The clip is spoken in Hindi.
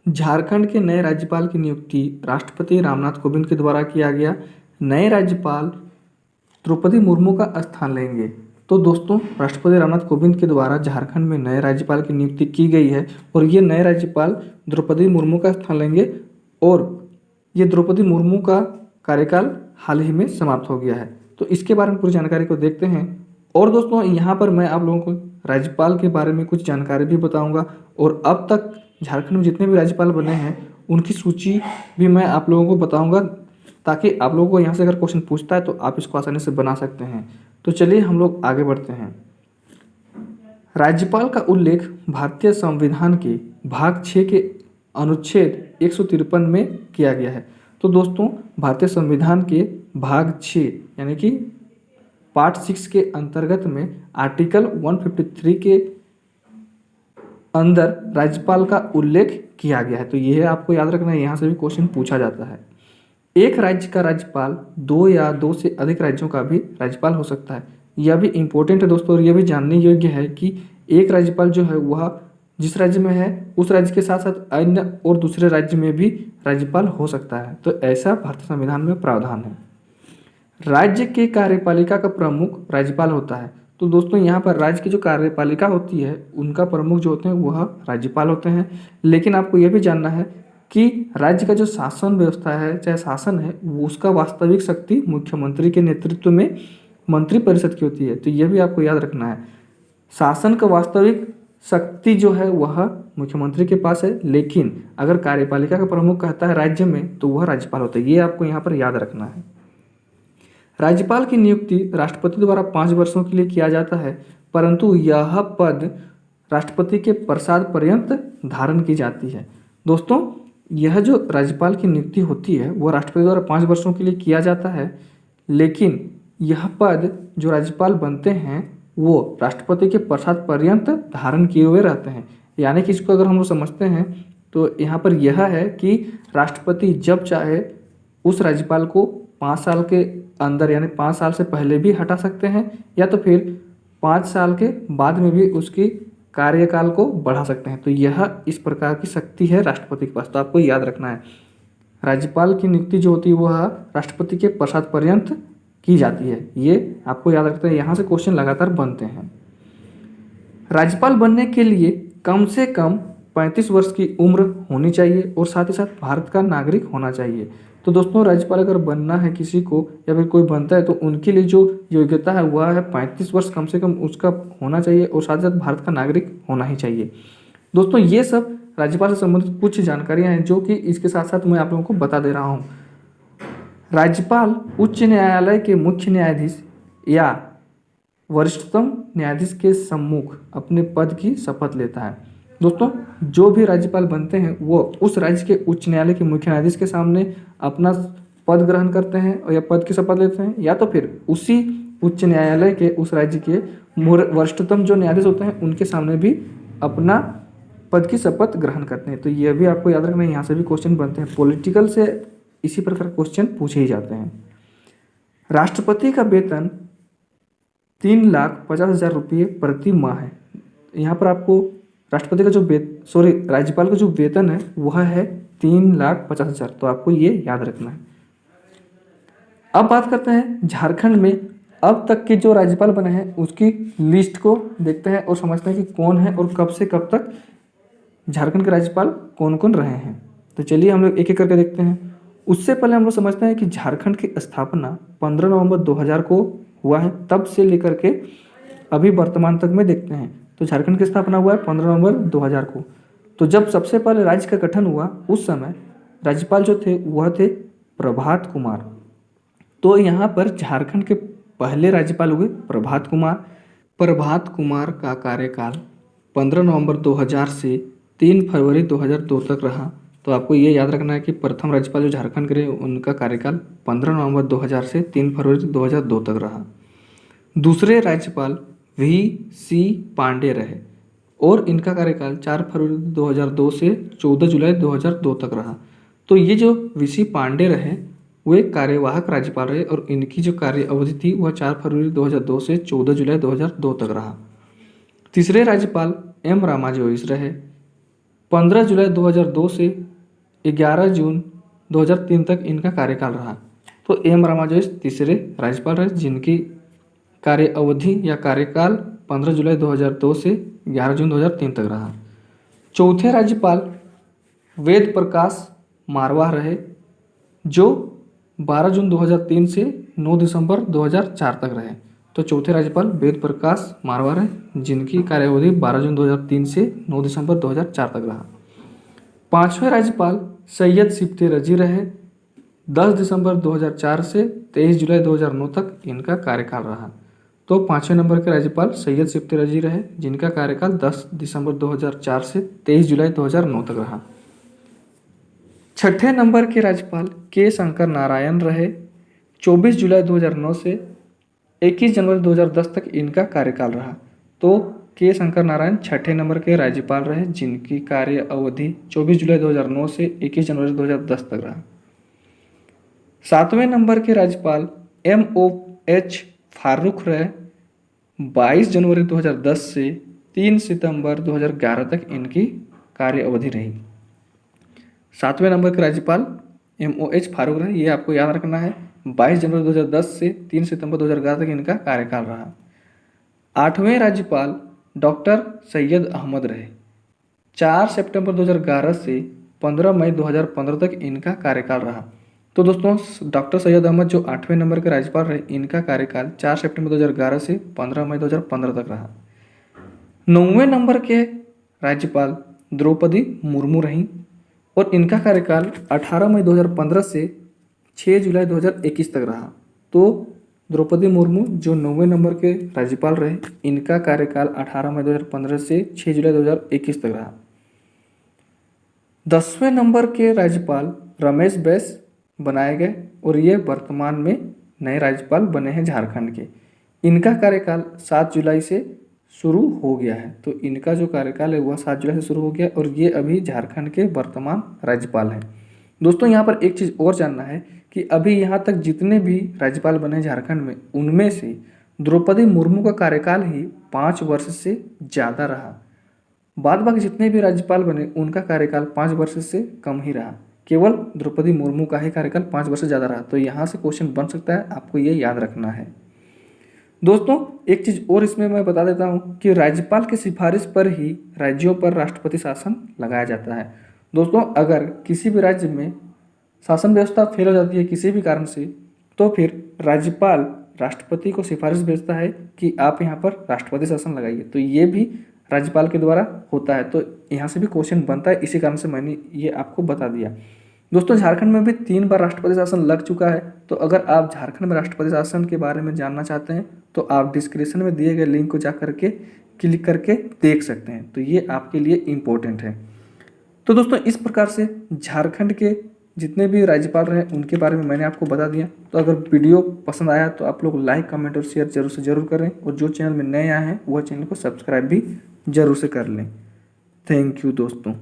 झारखंड के नए राज्यपाल की नियुक्ति राष्ट्रपति रामनाथ कोविंद के द्वारा किया गया। नए राज्यपाल द्रौपदी मुर्मू का स्थान लेंगे। तो दोस्तों, राष्ट्रपति रामनाथ कोविंद के द्वारा झारखंड में नए राज्यपाल की नियुक्ति की गई है और ये नए राज्यपाल द्रौपदी मुर्मू का स्थान लेंगे और ये द्रौपदी मुर्मू का कार्यकाल हाल ही में समाप्त हो गया है। तो इसके बारे में पूरी जानकारी को देखते हैं। और दोस्तों, यहाँ पर मैं आप लोगों को राज्यपाल के बारे में कुछ जानकारी भी बताऊंगा और अब तक झारखंड में जितने भी राज्यपाल बने हैं उनकी सूची भी मैं आप लोगों को बताऊंगा, ताकि आप लोगों को यहाँ से अगर क्वेश्चन पूछता है तो आप इसको आसानी से बना सकते हैं। तो चलिए हम लोग आगे बढ़ते हैं। राज्यपाल का उल्लेख भारतीय संविधान के भाग 6 के अनुच्छेद 153 में किया गया है। तो दोस्तों, भारतीय संविधान के भाग 6 यानी कि पार्ट 6 के अंतर्गत में आर्टिकल 153 के अंदर राज्यपाल का उल्लेख किया गया है। तो यह आपको याद रखना है, यहाँ से भी क्वेश्चन पूछा जाता है। एक राज्य का राज्यपाल 2 या 2 से अधिक राज्यों का भी राज्यपाल हो सकता है। यह भी इम्पोर्टेंट है दोस्तों, और यह भी जानने योग्य है कि एक राज्यपाल जो है वह जिस राज्य में है उस राज्य के साथ साथ अन्य और दूसरे राज्य में भी राज्यपाल हो सकता है। तो ऐसा भारतीय संविधान में प्रावधान है। राज्य के कार्यपालिका का प्रमुख राज्यपाल होता है। तो दोस्तों, यहाँ पर राज्य की जो कार्यपालिका होती है उनका प्रमुख जो होते हैं वह राज्यपाल होते हैं। लेकिन आपको यह भी जानना है कि राज्य का जो शासन व्यवस्था है, चाहे शासन है, वो उसका वास्तविक शक्ति मुख्यमंत्री के नेतृत्व में मंत्रिपरिषद की होती है। तो यह भी आपको याद रखना है, शासन का वास्तविक शक्ति जो है वह मुख्यमंत्री के पास है, लेकिन अगर कार्यपालिका का प्रमुख कहता है राज्य में तो वह राज्यपाल होता है। ये आपको यहाँ पर याद रखना है। राज्यपाल की नियुक्ति राष्ट्रपति द्वारा 5 वर्षों के लिए किया जाता है, परंतु यह पद राष्ट्रपति के प्रसाद पर्यंत धारण की जाती है। दोस्तों, यह जो राज्यपाल की नियुक्ति होती है वह राष्ट्रपति द्वारा 5 वर्षों के लिए किया जाता है, लेकिन यह पद जो राज्यपाल बनते हैं वो राष्ट्रपति के प्रसाद पर्यंत धारण किए हुए रहते हैं। यानी कि इसको अगर हम लोग समझते हैं तो यहाँ पर यह है कि राष्ट्रपति जब चाहे उस राज्यपाल को 5 साल के अंदर यानी 5 साल से पहले भी हटा सकते हैं, या तो फिर 5 साल के बाद में भी उसकी कार्यकाल को बढ़ा सकते हैं। तो यह इस प्रकार की शक्ति है राष्ट्रपति के पास। तो आपको याद रखना है, राज्यपाल की नियुक्ति जो होती है वह राष्ट्रपति के प्रसाद पर्यंत की जाती है। ये आपको याद रखना है, यहाँ से क्वेश्चन लगातार बनते हैं। राज्यपाल बनने के लिए कम से कम 35 वर्ष की उम्र होनी चाहिए और साथ ही साथ भारत का नागरिक होना चाहिए। तो दोस्तों, राज्यपाल अगर बनना है किसी को या फिर कोई बनता है तो उनके लिए जो योग्यता है वह है 35 वर्ष कम से कम उसका होना चाहिए और साथ ही साथ भारत का नागरिक होना ही चाहिए। दोस्तों, ये सब राज्यपाल से संबंधित कुछ जानकारियाँ हैं जो कि इसके साथ साथ मैं आप लोगों को बता दे रहा हूँ। राज्यपाल उच्च न्यायालय के मुख्य न्यायाधीश या वरिष्ठतम न्यायाधीश के सम्मुख अपने पद की शपथ लेता है। दोस्तों, जो भी राज्यपाल बनते हैं वो उस राज्य के उच्च न्यायालय के मुख्य न्यायाधीश के सामने अपना पद ग्रहण करते हैं और या पद की शपथ लेते हैं, या तो फिर उसी उच्च न्यायालय के उस राज्य के वरिष्ठतम जो न्यायाधीश होते हैं उनके सामने भी अपना पद की शपथ ग्रहण करते हैं। तो यह भी आपको याद रखना है, यहाँ से भी क्वेश्चन बनते हैं। पॉलिटिकल से इसी प्रकार क्वेश्चन पूछे ही जाते हैं। राष्ट्रपति का वेतन 3,50,000 रुपये प्रति माह है। यहाँ पर आपको राष्ट्रपति का जो राज्यपाल का जो वेतन है वह है 3,50,000। तो आपको ये याद रखना है। अब बात करते हैं झारखंड में अब तक के जो राज्यपाल बने हैं उसकी लिस्ट को देखते हैं और समझते हैं कि कौन है और कब से कब तक झारखंड के राज्यपाल कौन कौन रहे हैं। तो चलिए हम लोग एक एक करके देखते हैं। उससे पहले हम लोग समझते हैं कि झारखंड की स्थापना 15 नवंबर 2000 को हुआ है। तब से लेकर के अभी वर्तमान तक में देखते हैं तो झारखंड की स्थापना हुआ है 15 नवंबर 2000 को। तो जब सबसे पहले राज्य का गठन हुआ उस समय राज्यपाल जो थे वह थे प्रभात कुमार। तो यहाँ पर झारखंड के पहले राज्यपाल हुए प्रभात कुमार। प्रभात कुमार का कार्यकाल 15 नवंबर 2000 से 3 फरवरी 2002 तक रहा। तो आपको ये याद रखना है कि प्रथम राज्यपाल जो झारखंड के रहे उनका कार्यकाल 15 नवंबर 2000 से 3 फरवरी 2002 तक रहा। दूसरे राज्यपाल V.C. पांडे रहे और इनका कार्यकाल 4 फरवरी 2002 से 14 जुलाई 2002 तक रहा। तो ये जो V.C. पांडे रहे वे कार्यवाहक राज्यपाल रहे और इनकी जो कार्य अवधि थी वह 4 फरवरी 2002 से 14 जुलाई 2002 तक रहा। तीसरे राज्यपाल M. रामा जोइस रहे। 15 जुलाई 2002 से 11 जून 2003 तक इनका कार्यकाल रहा। तो एम रामाजोइस तीसरे राज्यपाल रहे जिनकी कार्य अवधि या कार्यकाल 15 जुलाई 2002 से 11 जून 2003 तक रहा। चौथे राज्यपाल वेद प्रकाश मारवाह रहे जो 12 जून 2003 से 9 दिसंबर 2004 तक रहे। तो चौथे राज्यपाल वेद प्रकाश मारवाह रहे जिनकी कार्यावधि 12 जून 2003 से 9 दिसंबर 2004 तक रहा। पांचवें राज्यपाल सैयद सिफ्ते रजी रहे 10 दिसंबर 2004 से 23 जुलाई 2009 तक इनका कार्यकाल रहा। तो पाँचवें नंबर के राज्यपाल सैयद सिफ्ते रजी रहे जिनका कार्यकाल 10 दिसंबर 2004 से 23 जुलाई 2009 तक रहा। छठे नंबर के राज्यपाल के शंकर नारायण रहे 24 जुलाई 2009 से 21 जनवरी 2010 तक इनका कार्यकाल रहा। तो के शंकर नारायण छठे नंबर के राज्यपाल रहे जिनकी कार्य अवधि 24 जुलाई 2009 से 21 जनवरी 2010 तक रहा। सातवें नंबर के राज्यपाल MOH फारूक रहे 22 जनवरी 2010 से 3 सितंबर 2011 तक इनकी कार्य अवधि रही। सातवें नंबर के राज्यपाल MOH फारूक रहे, ये आपको याद रखना है। 22 जनवरी 2010 से 3 सितंबर 2011 तक इनका कार्यकाल रहा। आठवें राज्यपाल डॉक्टर सैयद अहमद रहे 4 सितंबर 2011 से 15 मई 2015 तक इनका कार्यकाल रहा। तो दोस्तों डॉक्टर सैयद अहमद जो 8वें नंबर के राज्यपाल रहे इनका कार्यकाल 4 सितंबर 2011 से 15 मई 2015 तक रहा। 9वें नंबर के राज्यपाल द्रौपदी मुर्मू रहीं और इनका कार्यकाल 18 मई 2015 से 6 जुलाई 2021 तक रहा। तो द्रौपदी मुर्मू जो 9वें नंबर के राज्यपाल रहे इनका कार्यकाल 18 मई 2015 से 6 जुलाई 2021 तक रहा। 10वें नंबर के राज्यपाल रमेश बैस बनाए गए और ये वर्तमान में नए राज्यपाल बने हैं झारखंड के। इनका कार्यकाल 7 जुलाई से शुरू हो गया है। तो इनका जो कार्यकाल है वह 7 जुलाई से शुरू हो गया और ये अभी झारखंड के वर्तमान राज्यपाल हैं। दोस्तों यहाँ पर एक चीज़ और जानना है कि अभी यहाँ तक जितने भी राज्यपाल बने हैं झारखंड में उनमें से द्रौपदी मुर्मू का कार्यकाल ही 5 वर्ष से ज़्यादा रहा। बाद बाकी जितने भी राज्यपाल बने उनका कार्यकाल 5 वर्ष से कम ही रहा। केवल द्रौपदी मुर्मू का ही कार्यकाल 5 वर्ष से ज़्यादा रहा। तो यहाँ से क्वेश्चन बन सकता है, आपको ये याद रखना है। दोस्तों एक चीज़ और इसमें मैं बता देता हूँ कि राज्यपाल की सिफारिश पर ही राज्यों पर राष्ट्रपति शासन लगाया जाता है। दोस्तों अगर किसी भी राज्य में शासन व्यवस्था फेल हो जाती है किसी भी कारण से तो फिर राज्यपाल राष्ट्रपति को सिफारिश भेजता है कि आप यहाँ पर राष्ट्रपति शासन लगाइए। तो ये भी राज्यपाल के द्वारा होता है। तो यहाँ से भी क्वेश्चन बनता है, इसी कारण से मैंने ये आपको बता दिया। दोस्तों झारखंड में भी 3 बार राष्ट्रपति शासन लग चुका है। तो अगर आप झारखंड में राष्ट्रपति शासन के बारे में जानना चाहते हैं तो आप डिस्क्रिप्शन में दिए गए लिंक को जा करके क्लिक करके देख सकते हैं। तो ये आपके लिए इम्पोर्टेंट है। तो दोस्तों इस प्रकार से झारखंड के जितने भी राज्यपाल रहे उनके बारे में मैंने आपको बता दिया। तो अगर वीडियो पसंद आया तो आप लोग लाइक कमेंट और शेयर जरूर से जरूर करें और जो चैनल में नए आए हैं वह चैनल को सब्सक्राइब भी जरूर से कर लें। थैंक यू दोस्तों।